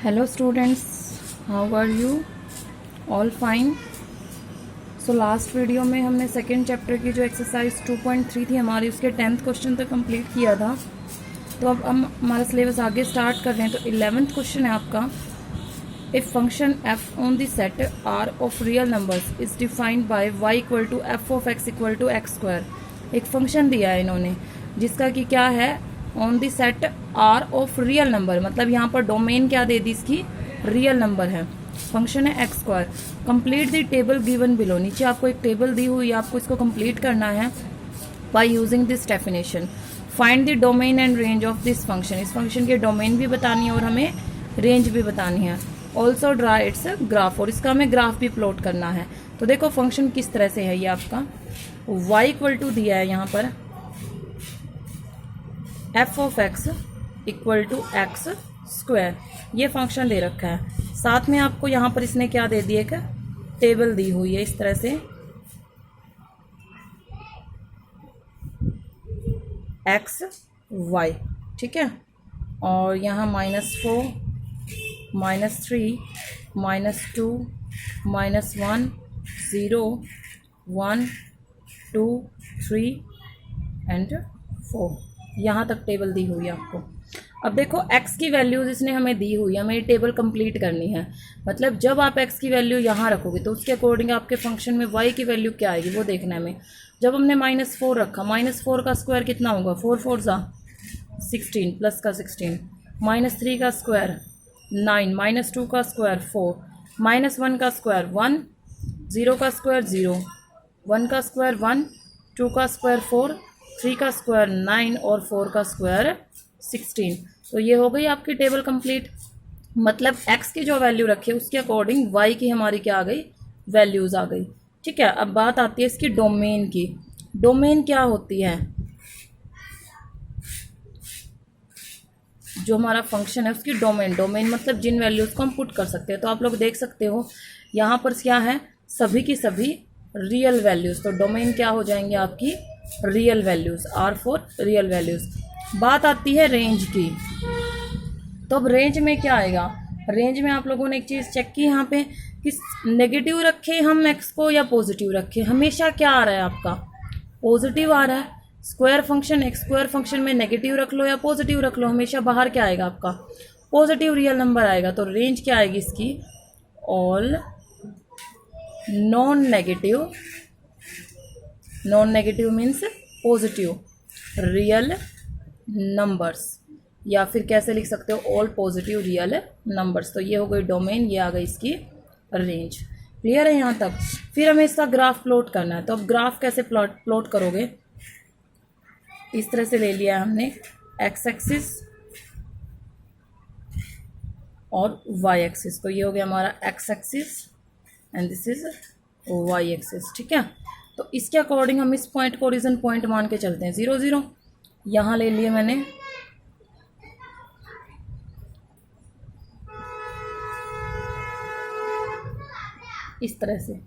Hello students, how are you? All fine. So last video में हमने second chapter की जो एक्सरसाइज 2.3 थी हमारी, उसके 10th क्वेश्चन तक कंप्लीट किया था। तो अब हम हमारा सिलेबस आगे स्टार्ट कर रहे हैं। तो 11th क्वेश्चन है आपका, if function f on the set r of real numbers is defined by y equal to f of x equal to x square. एक फंक्शन दिया है इन्होंने जिसका कि क्या है, on the set r of real number, मतलब यहाँ पर डोमेन क्या दे दी इसकी, रियल नंबर है, फंक्शन है x square. Complete the table given below, नीचे आपको एक टेबल दी हुई है, आपको इसको कंप्लीट करना है by using this definition. Find the domain and range of this function, इस फंक्शन के डोमेन भी बतानी है और हमें रेंज भी बतानी है। ऑल्सो ड्रा इट्स ग्राफ, और इसका हमें ग्राफ भी प्लॉट करना है। तो देखो फंक्शन किस तरह से है, ये आपका y इक्वल टू दिया है यहाँ पर f of x equal to x square, ये फंक्शन दे रखा है। साथ में आपको यहाँ पर इसने क्या दे दिया, एक टेबल दी हुई है इस तरह से, एक्स वाई, ठीक है। और यहाँ -4, -3, -2, -1, 0, 1, 2, 3 एंड 4, यहाँ तक टेबल दी हुई है आपको। अब देखो x की वैल्यूज़ इसने हमें दी हुई है, हमें ये टेबल कंप्लीट करनी है। मतलब जब आप x की वैल्यू यहाँ रखोगे तो उसके अकॉर्डिंग आपके फंक्शन में y की वैल्यू क्या आएगी वो देखना है हमें। जब हमने -4 रखा, -4 का स्क्वायर कितना होगा, 4 4 सा 16 प्लस का 16, -3 का स्क्वायर 9, -2 का स्क्वायर 4, -1 का स्क्वायर 1, 0 का स्क्वायर 0, 1 का स्क्वायर 1, 2 का स्क्वायर 4, 3 का स्क्वायर 9 और 4 का स्क्वायर 16। तो ये हो गई आपकी टेबल कंप्लीट। मतलब x की जो वैल्यू रखी है उसके अकॉर्डिंग y की हमारी क्या आ गई, वैल्यूज़ आ गई, ठीक है। अब बात आती है इसकी डोमेन की। डोमेन क्या होती है, जो हमारा फंक्शन है उसकी डोमेन, डोमेन मतलब जिन वैल्यूज़ को हम पुट कर सकते हैं। तो आप लोग देख सकते हो यहाँ पर क्या है, सभी की सभी रियल वैल्यूज़। तो डोमेन क्या हो जाएंगे आपकी, real values, are for real values. बात आती है रेंज की। तो अब रेंज में क्या आएगा, रेंज में आप लोगों ने एक चीज़ चेक की यहाँ पे कि नेगेटिव रखे हम एक्स को या पॉजिटिव रखे, हमेशा क्या आ रहा है आपका, पॉजिटिव आ रहा है। Square function, x square function में नेगेटिव रख लो या पॉजिटिव रख लो, हमेशा बाहर क्या आएगा आपका, पॉजिटिव रियल नंबर आएगा। तो रेंज क्या आएगी इसकी, all non negative, non negative means positive real numbers, या फिर कैसे लिख सकते हो, ऑल पॉजिटिव रियल नंबर्स। तो ये हो गई डोमेन, ये आ गई इसकी रेंज। क्लियर है यहाँ तक। फिर हमें इसका ग्राफ प्लॉट करना है। तो अब ग्राफ कैसे प्लॉट करोगे, इस तरह से ले लिया हमने एक्स एक्सिस और वाई एक्सिस। तो ये हो गया हमारा x axis and this is y axis, ठीक है। तो इसके अकॉर्डिंग हम इस पॉइंट को ओरिजिन पॉइंट मान के चलते हैं, 0 0 यहाँ ले लिए मैंने, इस तरह से,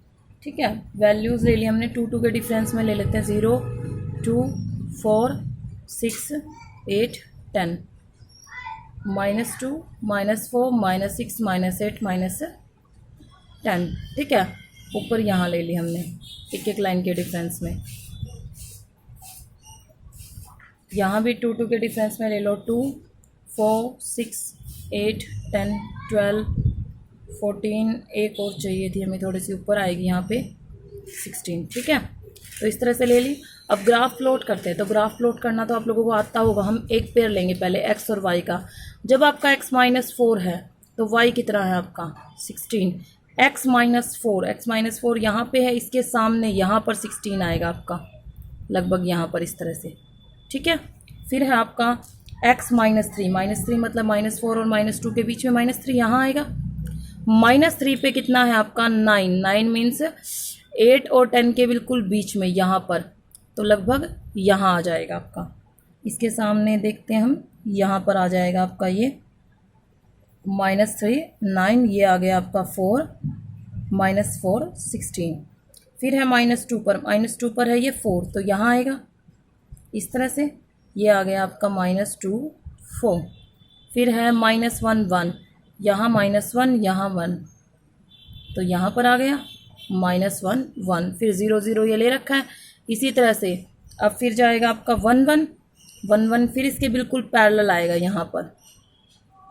ठीक है। वैल्यूज़ ले लिए हमने, 2 2 के डिफरेंस में ले लेते हैं, 0 2 4 6 8 10, -2 -4 -6 -8 -10, ठीक है। ऊपर यहाँ ले ली हमने एक एक लाइन के डिफरेंस में, यहाँ भी 2 2 के डिफरेंस में ले लो, 2 4 6 8 10 12 14, एक और चाहिए थी हमें, थोड़ी सी ऊपर आएगी यहाँ पे 16, ठीक है। तो इस तरह से ले ली। अब ग्राफ प्लॉट करते हैं। तो ग्राफ प्लॉट करना तो आप लोगों को आता होगा। हम एक पेयर लेंगे पहले एक्स और वाई का। जब आपका x -4 है तो y कितना है आपका 16, x -4 यहाँ पे है, इसके सामने यहाँ पर 16 आएगा आपका, लगभग यहाँ पर इस तरह से, ठीक है। फिर है आपका x -3 मतलब -4 और -2 के बीच में -3 यहाँ आएगा। -3 पे कितना है आपका 9 मीन्स 8 और 10 के बिल्कुल बीच में यहाँ पर, तो लगभग यहाँ आ जाएगा आपका। इसके सामने देखते हैं हम, यहाँ पर आ जाएगा आपका ये -3 9, ये आ गया आपका 4 -4 16। फिर है -2 पर है ये 4, तो यहाँ आएगा इस तरह से, ये आ गया आपका -2 4। फिर है -1 1, यहाँ -1, यहाँ 1, तो यहाँ पर आ गया -1 1, फिर 0 0 ये ले रखा है। इसी तरह से अब फिर जाएगा आपका 1 1 1 1, फिर इसके बिल्कुल पैरेलल आएगा यहाँ पर,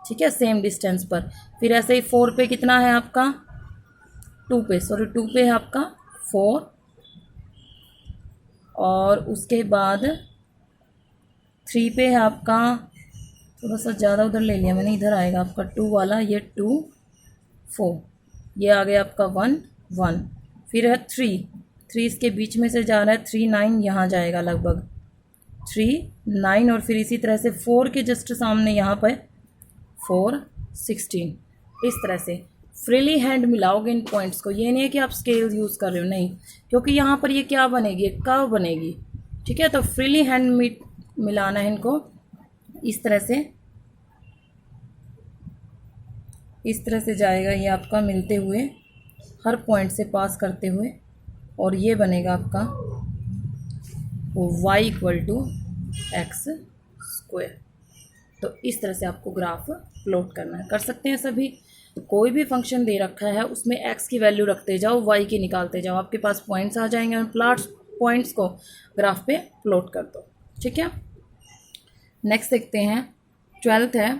ठीक है, सेम डिस्टेंस पर। फिर ऐसे ही 4 पे कितना है आपका, 2 पे, सॉरी 2 पे है आपका 4, और उसके बाद 3 पे है आपका, थोड़ा सा ज़्यादा उधर ले लिया मैंने, इधर आएगा आपका 2 वाला, ये 2 4, ये आ गया आपका 1 1। फिर है 3 इसके बीच में से जा रहा है, 3 9 यहाँ जाएगा लगभग 3 9, और फिर इसी तरह से 4 के जस्ट सामने यहाँ पर 4 16। इस तरह से फ्रीली हैंड मिलाओगे इन पॉइंट्स को, ये नहीं है कि आप स्केल यूज़ कर रहे हो, नहीं, क्योंकि यहाँ पर ये क्या बनेगी, एक कर्व बनेगी, ठीक है। तो फ्रीली हैंड मिलाना है इनको इस तरह से, इस तरह से जाएगा ये आपका मिलते हुए, हर पॉइंट से पास करते हुए, और ये बनेगा आपका y = x²। तो इस तरह से आपको ग्राफ प्लॉट करना है, कर सकते हैं सभी। कोई भी फंक्शन दे रखा है उसमें x की वैल्यू रखते जाओ, y की निकालते जाओ, आपके पास पॉइंट्स आ जाएंगे, और पॉइंट्स को ग्राफ पे प्लॉट कर दो, ठीक है। नेक्स्ट देखते हैं, 12th है,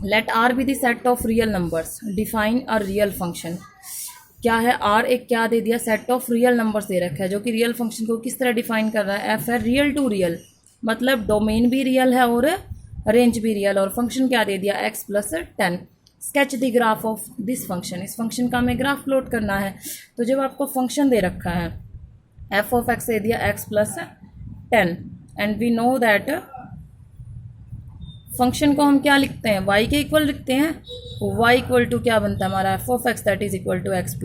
let r be the set of real numbers, define a real function. क्या है, r एक क्या दे दिया, सेट ऑफ रियल नंबर्स दे रखा है, जो कि रियल फंक्शन को किस तरह डिफाइन कर रहा है, f है रियल टू रियल, मतलब डोमेन भी रियल है और रेंज भी रियल, और फंक्शन क्या दे दिया, x + 10। Sketch the graph of this function, इस फंक्शन का हमें ग्राफ प्लॉट करना है। तो जब आपको फंक्शन दे रखा है f ऑफ x दे दिया x + 10, and we know that function को हम क्या लिखते हैं, y के इक्वल लिखते हैं, y = क्या बनता है हमारा, f of x that is equal to x +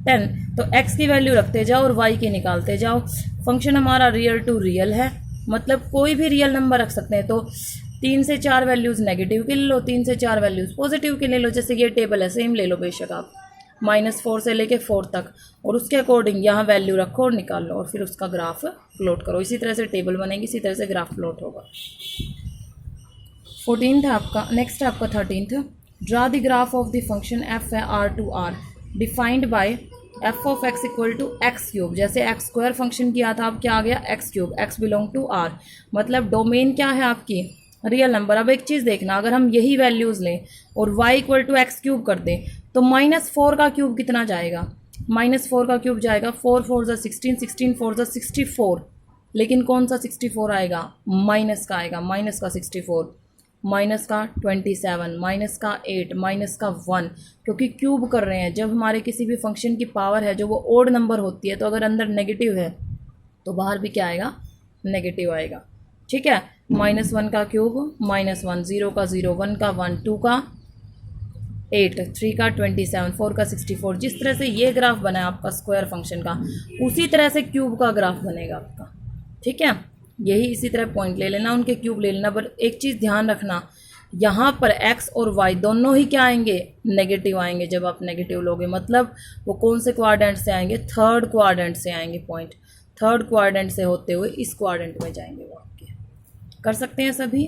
10। तो x की वैल्यू रखते जाओ और y की निकालते जाओ। फंक्शन हमारा रियल टू रियल है, मतलब कोई भी रियल नंबर रख सकते हैं। तो 3 से 4 वैल्यूज़ नेगेटिव के ले लो, 3 से 4 वैल्यूज़ पॉजिटिव के ले लो, जैसे ये टेबल है सेम ले लो बेशक आप, -4 से लेके 4 तक, और उसके अकॉर्डिंग यहाँ वैल्यू रखो और निकाल लो, और फिर उसका ग्राफ प्लॉट करो। इसी तरह से टेबल बनेगी, इसी तरह से ग्राफ प्लॉट होगा। 14th है आपका, नेक्स्ट है आपका 13th, draw the graph of the function f है r defined by f of x = x³। जैसे x² फंक्शन किया था, अब क्या आ गया, x³, x belong to r, मतलब डोमेन क्या है आपकी, रियल नंबर। अब एक चीज़ देखना, अगर हम यही वैल्यूज़ लें और y = x³ कर दें, तो -4 का क्यूब कितना जाएगा, -4 का क्यूब जाएगा 4 4 = 16, 16 4 = 64, लेकिन कौन सा 64 आएगा, माइनस का आएगा, माइनस का 64, माइनस का 27, माइनस का 8, माइनस का 1, क्योंकि क्यूब कर रहे हैं। जब हमारे किसी भी फंक्शन की पावर है जो वो ओड नंबर होती है, तो अगर अंदर नेगेटिव है तो बाहर भी क्या आएगा, नेगेटिव आएगा, ठीक है। -1 का क्यूब -1, 0 का 0, 1 का 1, 2 का 8, 3 का 27, 4 का 64। जिस तरह से ये ग्राफ बना है आपका स्क्वायर फंक्शन का, उसी तरह से क्यूब का ग्राफ बनेगा आपका, ठीक है। यही इसी तरह पॉइंट ले लेना, उनके क्यूब ले लेना, पर एक चीज़ ध्यान रखना, यहाँ पर x और y दोनों ही क्या आएंगे, नेगेटिव आएंगे। जब आप नेगेटिव लोगे मतलब वो कौन से क्वाड्रेंट से आएंगे, थर्ड क्वाड्रेंट से आएंगे पॉइंट, थर्ड क्वाड्रेंट से होते हुए इस क्वाड्रेंट में जाएंगे वो आपके। कर सकते हैं सभी,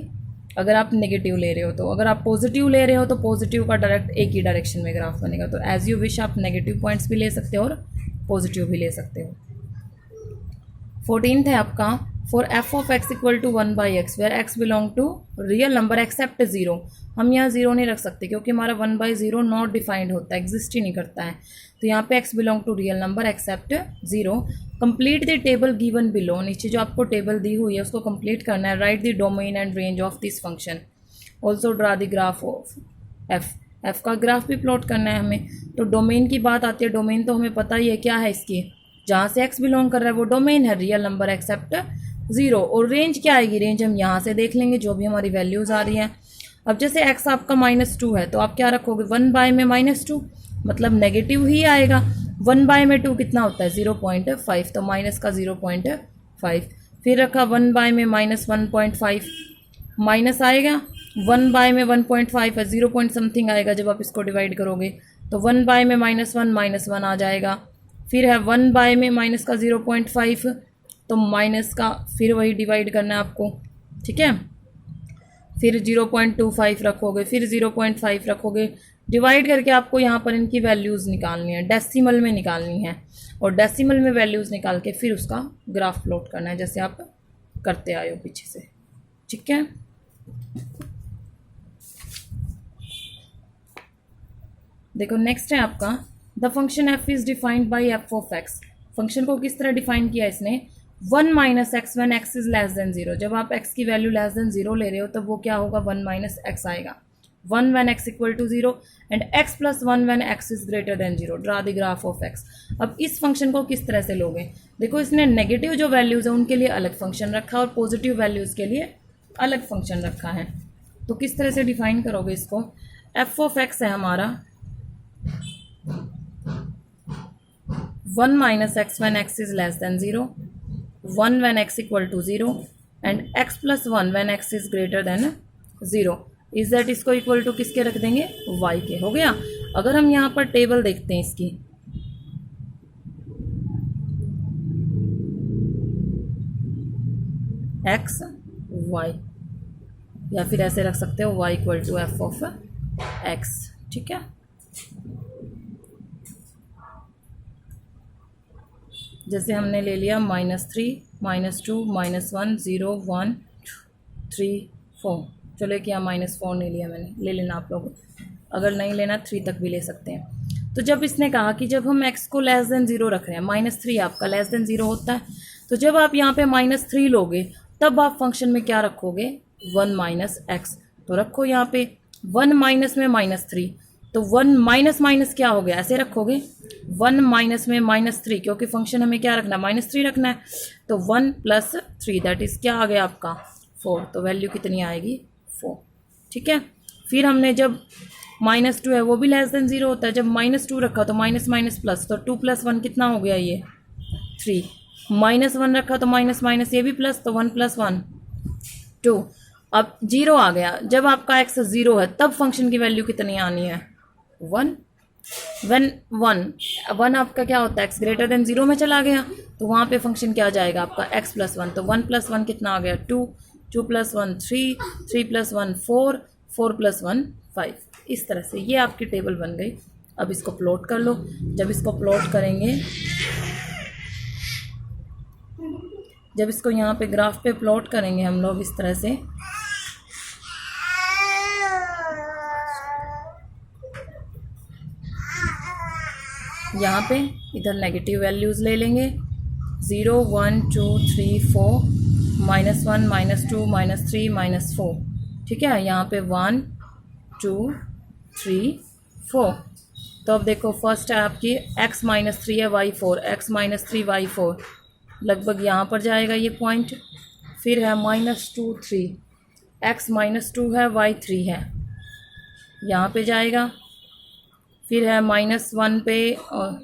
अगर आप नेगेटिव ले रहे हो तो। अगर आप पॉजिटिव ले रहे हो तो पॉजिटिव का डायरेक्ट एक ही डायरेक्शन में ग्राफ बनेगा। तो एज यू विश, आप नेगेटिव पॉइंट्स भी ले सकते हो और पॉजिटिव भी ले सकते हो। 14th है आपका, for f of x = 1/x where x belong to real number except 0। हम यहाँ 0 नहीं रख सकते क्योंकि हमारा 1/0 नॉट डिफाइंड होता है, एग्जिस्ट ही नहीं करता है। तो यहाँ पे x belong to real number except 0। Complete the table given below, नीचे जो आपको टेबल दी हुई है उसको कंप्लीट करना है। Right the domain and range of this function, also draw the graph of f का ग्राफ भी प्लॉट करना है हमें। तो डोमेन की बात आती है, डोमेन तो हमें पता ही है क्या है इसकी, जहाँ से x बिलोंग कर रहा है वो डोमेन है, रियल नंबर एक्सेप्ट 0। और रेंज क्या आएगी, रेंज हम यहाँ से देख लेंगे जो भी हमारी वैल्यूज़ आ रही हैं। अब जैसे x आपका -2 है तो आप क्या रखोगे, 1 में -2 मतलब नेगेटिव ही आएगा। 1 में 2 कितना होता है, 0.5, तो माइनस का 0.5। फिर रखा 1 में -1.5, माइनस आएगा। 1 में 1.5 है, 0 पॉइंट समथिंग आएगा जब आप इसको डिवाइड करोगे। तो 1 में -1 आ जाएगा। फिर है 1 में माइनस का 0.5, तो माइनस का फिर वही डिवाइड करना है आपको, ठीक है। फिर 0.25 रखोगे, फिर 0.5 रखोगे, डिवाइड करके आपको यहाँ पर इनकी वैल्यूज़ निकालनी है, डेसिमल में निकालनी है, और डेसिमल में वैल्यूज़ निकाल के फिर उसका ग्राफ प्लॉट करना है, जैसे आप करते आए हो पीछे से। ठीक है, देखो नेक्स्ट है आपका the function F is defined by F of x. Function को किस तरह डिफाइन किया इसने, 1 minus x when x is less than 0। जब आप एक्स की वैल्यू लेस देन 0 ले रहे हो तब वो क्या होगा, 1 माइनस एक्स आएगा। 1 when x equal to 0 and x plus 1 when x is greater than 0। Draw the graph of x. अब इस फंक्शन को किस तरह से लोगे, देखो इसने नेगेटिव जो वैल्यूज़ है उनके लिए अलग फंक्शन रखा और पॉजिटिव वैल्यूज़ के लिए अलग फंक्शन रखा है। तो किस तरह से डिफाइन करोगे इसको, एफ ऑफ एक्स है हमारा 1 minus x when x is less than 0, 1 when x equal to 0 and x plus 1 when x is greater than 0। Is that इसको इक्वल टू किसके रख देंगे, y के। हो गया। अगर हम यहाँ पर टेबल देखते हैं इसकी, x y, या फिर ऐसे रख सकते हो y equal to F of x। ठीक है, जैसे हमने ले लिया -3, -2, -1, 0, 1, 3, 4। चलो एक यहाँ -4 नहीं लिया मैंने, ले लेना आप लोग, अगर नहीं लेना 3 तक भी ले सकते हैं। तो जब इसने कहा कि जब हम x को लेस देन 0 रख रहे हैं, -3 आपका लेस देन 0 होता है, तो जब आप यहाँ पे -3 लोगे तब आप फंक्शन में क्या रखोगे, 1 माइनस एक्स। तो रखो यहाँ पे 1 माइनस में -3, तो 1 माइनस माइनस क्या हो गया, ऐसे रखोगे 1 माइनस में -3, क्योंकि फंक्शन हमें क्या रखना है, -3 रखना है। तो 1 प्लस 3 दैट इज़ क्या आ गया आपका 4। तो वैल्यू कितनी आएगी 4। ठीक है, फिर हमने जब -2 है वो भी लेस देन 0 होता है, जब -2 रखा तो माइनस माइनस प्लस, तो 2 + 1 कितना हो गया, ये 3। -1 रखा तो माइनस माइनस ये भी प्लस, तो 1 + 1 2। अब 0 आ गया, जब आपका x 0 है तब फंक्शन की वैल्यू कितनी आनी है, 1। व्हेन 1 आपका क्या होता है, x ग्रेटर देन 0 में चला गया, तो वहाँ पे फंक्शन क्या आ जाएगा आपका x + 1। तो 1 + 1 कितना आ गया, 2, 2 + 1 3, 3 + 1 4, 4 + 1 5। इस तरह से ये आपकी टेबल बन गई। अब इसको प्लॉट कर लो। जब इसको प्लॉट करेंगे, जब इसको यहाँ पे ग्राफ पे प्लॉट करेंगे हम लोग इस तरह से, यहाँ पे इधर नेगेटिव वैल्यूज़ ले लेंगे, 0 1 2 3 4, -1 -2 -3 -4। ठीक है, यहाँ पे 1 2 3 4। तो अब देखो फर्स्ट है आपकी x -3 है y 4, x -3 y 4, लगभग यहाँ पर जाएगा ये पॉइंट। फिर है -2 3, x -2 है y 3 है, यहाँ पे जाएगा। फिर है -1 पे और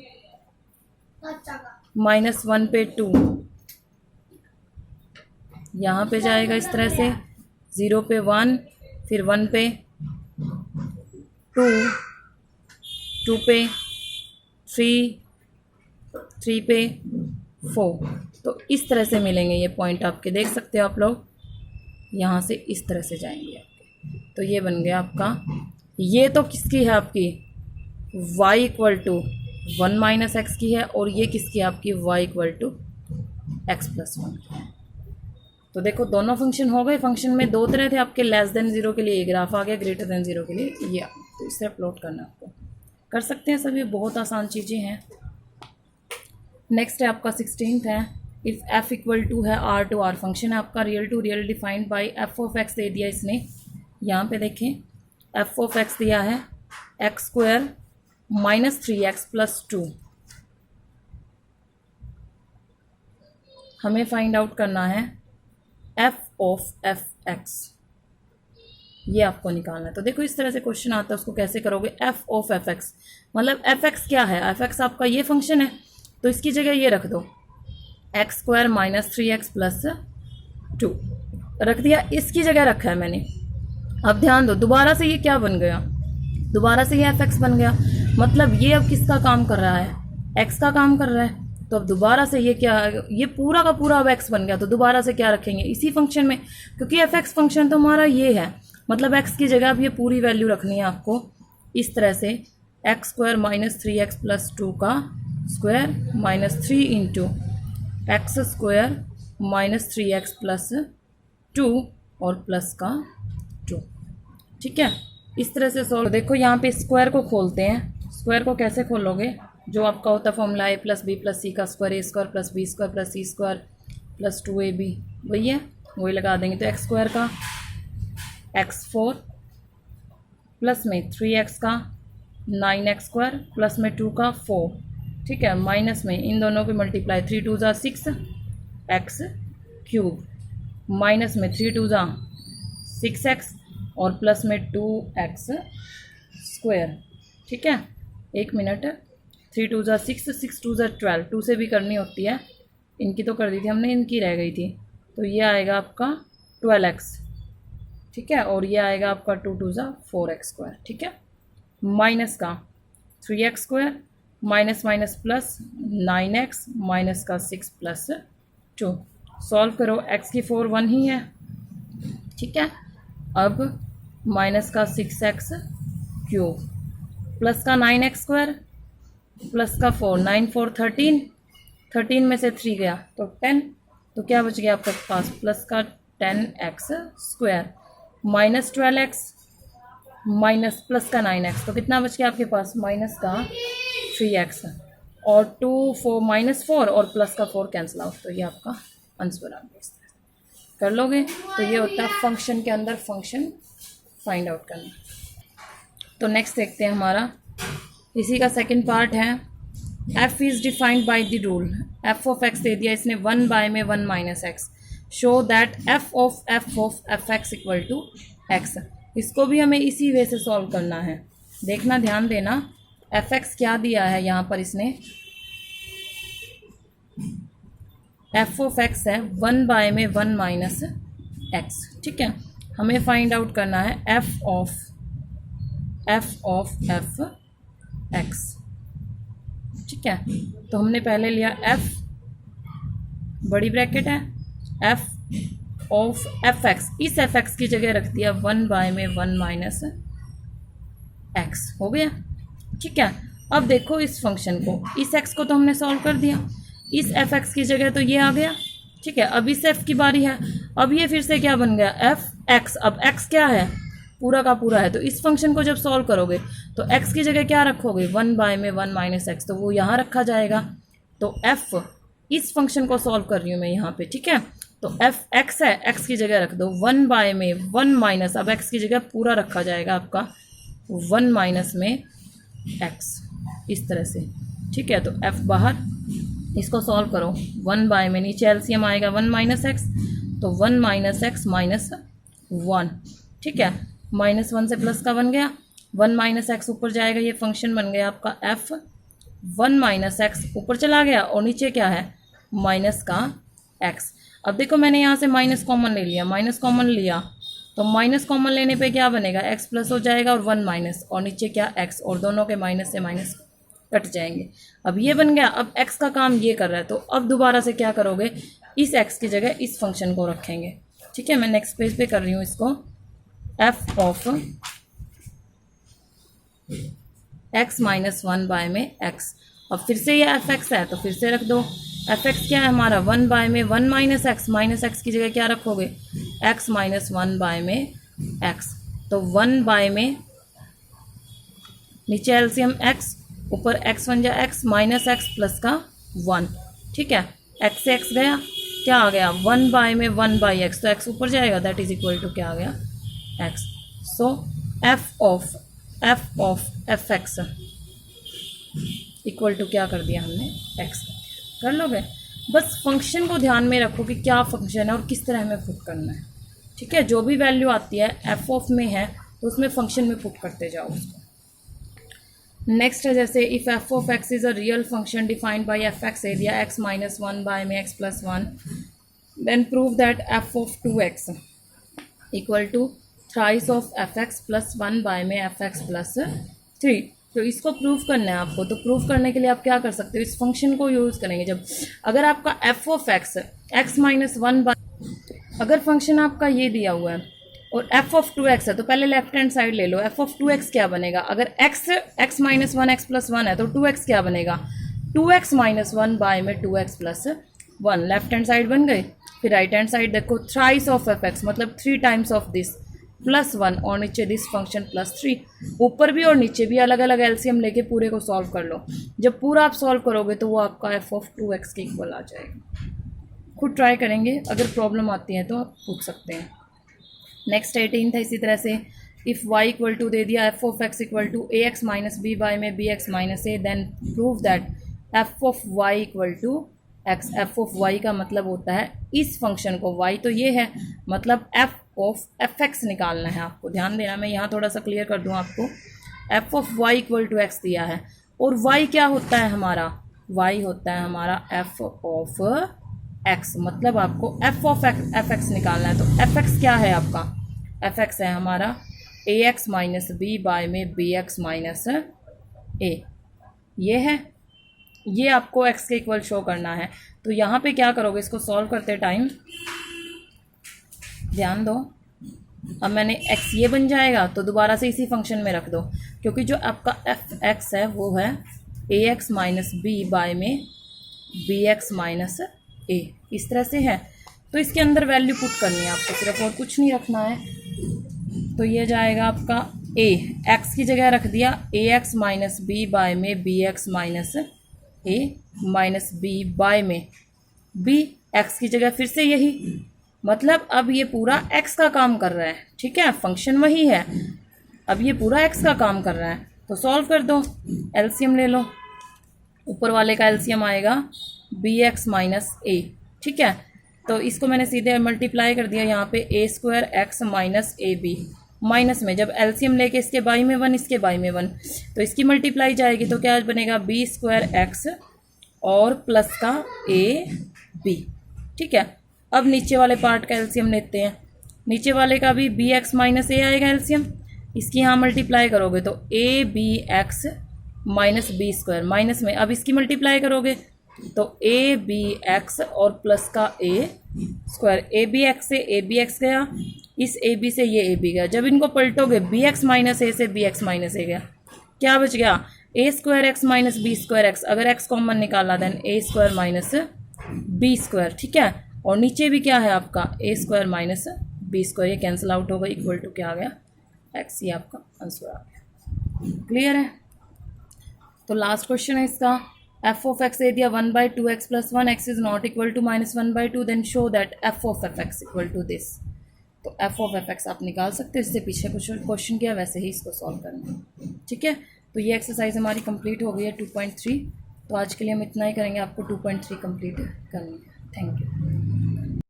-1 पे 2, यहाँ पे जाएगा इस तरह से। 0 पे 1, फिर 1 पे 2, 2 पे 3, 3 पे 4। तो इस तरह से मिलेंगे ये पॉइंट आपके, देख सकते हो आप लोग, यहाँ से इस तरह से जाएंगे आपके। तो ये बन गया आपका, ये तो किसकी है आपकी, y = 1 माइनस एक्स की है, और ये किसकी है आपकी, y = x + 1 की है। तो देखो दोनों फंक्शन हो गए। फंक्शन में दो तरह थे आपके, लेस देन 0 के लिए ये ग्राफ आ गया, ग्रेटर देन 0 के लिए ये। तो इस तरह प्लॉट करना आपको कर सकते हैं सभी, बहुत आसान चीज़ें हैं। नेक्स्ट है आपका 16th है, इफ़ f = है R to R फंक्शन है आपका, real to real defined by f of x दे दिया इसने। यहाँ पे देखें f of x दिया है x² -3x + 2। हमें फाइंड आउट करना है f of f(x), ये आपको निकालना है। तो देखो इस तरह से क्वेश्चन आता है, उसको कैसे करोगे, f of f(x), मतलब f(x) क्या है, f(x) आपका ये फंक्शन है, तो इसकी जगह ये रख दो x² -3x + 2 रख दिया, इसकी जगह रखा है मैंने। अब ध्यान दो, दोबारा से ये क्या बन गया, दोबारा से ये f(x) बन गया, मतलब ये अब किसका काम कर रहा है, x का काम कर रहा है। तो अब दोबारा से ये क्या है, ये पूरा का पूरा अब एक्स बन गया, तो दोबारा से क्या रखेंगे इसी फंक्शन में, क्योंकि एफ एक्स फंक्शन तो हमारा ये है, मतलब एक्स की जगह अब ये पूरी वैल्यू रखनी है आपको इस तरह से, x square minus 3x plus 2 का square minus 3 into x square minus 3x plus 2 और प्लस का 2। ठीक है, इस तरह से सॉल्व। देखो यहाँ पे स्क्वायर को खोलते हैं, स्क्वायर को कैसे खोलोगे, जो आपका होता है formula A plus B plus C का square, A square plus B square plus C square plus 2ab, वही है, वही लगा देंगे। तो एक्स स्क्वायर का x4 प्लस में 3x का 9x स्क्वायर प्लस में 2 का 4, ठीक है, माइनस में इन दोनों की मल्टीप्लाई, 3 2 ज़ा 6 x क्यूब, माइनस में 3 2 ज़ा 6x और प्लस में 2x स्क्वायर। ठीक है, 1 मिनट, 3 2 ज़ा 6, 6 2 ज़ा 12, 2 से भी करनी होती है, इनकी तो कर दी थी हमने, इनकी रह गई थी, तो ये आएगा आपका 12x। ठीक है, और ये आएगा आपका 2 2 ज़ा 4x स्क्वायर। ठीक है, माइनस का 3x square minus minus plus 9x minus का 6 प्लस 2। सॉल्व करो, x की 4 1 ही है। ठीक है, अब माइनस का 6x क्यूब प्लस का 9x स्क्वायर प्लस का 4, 9 4 13, 13 में से 3 गया तो 10, तो क्या बच गया आपके पास, प्लस का 10x square minus 12x minus plus का 9x, तो कितना बच गया आपके पास, माइनस का 3x और 2 4 माइनस 4 और प्लस का 4 कैंसिल आउट, तो ये आपका आंसर आ गया। कर लोगे तो ये होता है फंक्शन के अंदर फंक्शन फाइंड आउट करना। तो नेक्स्ट देखते हैं हमारा, इसी का सेकंड पार्ट है, f is defined by the rule, f of x दे दिया इसने 1 बाय में 1 minus x, show that f of F x equal to x। इसको भी हमें इसी वे से सॉल्व करना है, देखना ध्यान देना, एफ एक्स क्या दिया है यहाँ पर इसने, एफ ऑफ एक्स है 1 बाय में 1 माइनस एक्स। ठीक है, हमें फाइंड आउट करना है एफ ऑफ एफ एक्स। ठीक है, तो हमने पहले लिया एफ बड़ी ब्रैकेट है, एफ ऑफ एफ एक्स, इस एफ एक्स की जगह रख दिया 1 बाय में 1 माइनस एक्स, हो गया। ठीक है, अब देखो इस फंक्शन को, इस एक्स को तो हमने सॉल्व कर दिया, इस एफ एक्स की जगह तो ये आ गया। ठीक है, अब इस एफ की बारी है, अब ये फिर से क्या बन गया, एफ एक्स, अब एक्स क्या है, पूरा का पूरा है, तो इस फंक्शन को जब सॉल्व करोगे तो एक्स की जगह क्या रखोगे, 1 बाय में 1 माइनस एक्स, तो वो यहाँ रखा जाएगा। तो एफ, इस फंक्शन को सॉल्व कर रही हूँ मैं यहाँ पे। ठीक है, तो एफ एक्स है, एक्स की जगह रख दो 1 बाय में 1 माइनस, अब एक्स की जगह पूरा रखा जाएगा आपका 1 माइनस में एक्स, इस तरह से। ठीक है, तो एफ बाहर, इसको सॉल्व करो, 1 बाय में नीचे एलसीएम आएगा 1 माइनस एक्स, तो 1 माइनस एक्स माइनस 1। ठीक है, माइनस 1 से प्लस का बन गया, 1 माइनस एक्स ऊपर जाएगा, ये फंक्शन बन गया आपका एफ 1 माइनस एक्स, ऊपर चला गया और नीचे क्या है, माइनस का एक्स। अब देखो मैंने यहाँ से माइनस कॉमन ले लिया, माइनस कॉमन लिया तो माइनस कॉमन लेने पे क्या बनेगा, एक्स प्लस हो जाएगा और 1 माइनस, और नीचे क्या एक्स, और दोनों के माइनस से माइनस कट जाएंगे। अब ये बन गया, अब x का काम ये कर रहा है, तो अब दोबारा से क्या करोगे, इस x की जगह इस फंक्शन को रखेंगे। ठीक है, मैं नेक्स्ट पेज पे कर रही हूँ इसको, f of x minus 1 by में x। अब फिर से ये एफ एक्स है तो फिर से रख दो, एफ एक्स क्या है हमारा, 1 बाय में 1 माइनस एक्स, माइनस एक्स की जगह क्या रखोगे, x माइनस 1 बाय में x, तो 1 बाय में नीचे एलसीएम x, ऊपर x बन जाए x माइनस एक्स प्लस का 1। ठीक है, x से x गया, क्या आ गया, 1 बाय में 1 बाई एक्स, तो x ऊपर जाएगा, दैट इज इक्वल टू क्या आ गया, x। So F of F x equal to क्या कर दिया हमने, x कर लोगे। बस फंक्शन को ध्यान में रखो कि क्या फंक्शन है और किस तरह हमें पुट करना है। ठीक है, जो भी वैल्यू आती है एफ ऑफ में है तो उसमें फंक्शन में पुट करते जाओ उसको। नेक्स्ट है जैसे if F of X is a real function defined by F X A दिया एक्स माइनस 1 बाय में X plus 1, then prove that F of 2x equal to thrice of F X plus 1 by में F X plus 3। तो इसको prove करना है आपको। तो prove करने के लिए आप क्या कर सकते हो, इस फंक्शन को यूज़ करेंगे। जब अगर आपका F of x x minus one bye, अगर फंक्शन आपका ये दिया हुआ है और एफ ऑफ टू एक्स है, तो पहले लेफ्ट हैंड साइड ले लो। एफ ऑफ टू एक्स क्या बनेगा, अगर X minus one X plus one है तो टू एक्स क्या बनेगा, two X minus one by में two x plus one. Left hand side बन गई। फिर राइट हैंड साइड देखो, थ्राइस ऑफ एफ एक्स मतलब three times of this plus one, और नीचे दिस फंक्शन प्लस थ्री। ऊपर भी और नीचे भी अलग अलग एलसीएम लेके पूरे को सॉल्व कर लो। जब पूरा आप सॉल्व करोगे तो वो आपका एफ ऑफ टू एक्स के इक्वल आ जाएगा। खुद ट्राई करेंगे, अगर प्रॉब्लम आती है तो आप पूछ सकते हैं। नेक्स्ट 18 था इसी तरह से, इफ़ y इक्वल टू दे दिया F of X equal to A X minus B by में B x minus A, then prove that F of Y equal to X. F of Y का मतलब होता है इस फंक्शन को, y तो ये है, मतलब एफ ऑफ एफ एक्स निकालना है आपको। ध्यान देना, मैं यहाँ थोड़ा सा क्लियर कर दूँ आपको। F of Y equal to x दिया है, और y क्या होता है हमारा, y होता है हमारा एफ ऑफ एक्स, मतलब आपको एफ ऑफ एफ एक्स निकालना है। तो एफ एक्स क्या है आपका, एफ एक्स है हमारा ए एक्स माइनस बी बाय में बी एक्स माइनस ए, ये है, ये आपको x के इक्वल शो करना है। तो यहाँ पे क्या करोगे, इसको सॉल्व करते टाइम ध्यान दो। अब मैंने x ये बन जाएगा, तो दोबारा से इसी फंक्शन में रख दो, क्योंकि जो आपका एफ एक्स है वो है ए एक्स माइनस बी बाय में बी एक्स माइनस ए, इस तरह से है। तो इसके अंदर वैल्यू पुट करनी है आपको सिर्फ, और कुछ नहीं रखना है। तो ये जाएगा आपका ए, एक्स की जगह रख दिया ए एक्स माइनस बी बाय में B x minus A minus B by में बी, एक्स की जगह फिर से यही, मतलब अब ये पूरा एक्स का काम कर रहा है। ठीक है, फंक्शन वही है, अब ये पूरा एक्स का काम कर रहा है। तो सॉल्व कर दो, एलसीएम ले लो। ऊपर वाले का एलसीएम आएगा बी एक्स माइनस ए। ठीक है, तो इसको मैंने सीधे मल्टीप्लाई कर दिया यहाँ पे, A square X minus A B, minus में जब एलसीएम लेके इसके बाई में वन इसके बाई में वन, तो इसकी मल्टीप्लाई जाएगी तो क्या बनेगा, बी स्क्वायर एक्स और प्लस का ए बी। ठीक है, अब नीचे वाले पार्ट का एलसीएम लेते हैं। नीचे वाले का भी बी एक्स माइनस ए आएगा एलसीएम, इसकी यहाँ मल्टीप्लाई करोगे तो A B x minus B square, minus में अब इसकी मल्टीप्लाई करोगे तो ए बी एक्स और प्लस का A square. A B x से ए बी एक्स गया, इस ए बी से ये ए बी गया, जब इनको पलटोगे बी एक्स माइनस ए से बी एक्स माइनस ए गया, क्या बच गया, A square X minus B square X. अगर एक्स कॉमन निकाला then A square minus B square. ठीक है, और नीचे भी क्या है आपका A square minus B square, ये कैंसिल आउट होगा, इक्वल टू क्या आ गया, एक्स, ये आपका आंसर आ गया। क्लियर है। तो लास्ट क्वेश्चन है इसका, एफ ऑफ एक्स दे दिया one by two x plus one, x is not equal to minus one by two, then show that F of F x equal to this. तो F of F x आप निकाल सकते हो, इससे पीछे कुछ क्वेश्चन किया वैसे ही इसको सॉल्व करना है। ठीक है, तो ये एक्सरसाइज हमारी कंप्लीट हो गई है 2.3। तो आज के लिए हम इतना ही करेंगे, आपको 2.3 कंप्लीट करनी है। Thank you.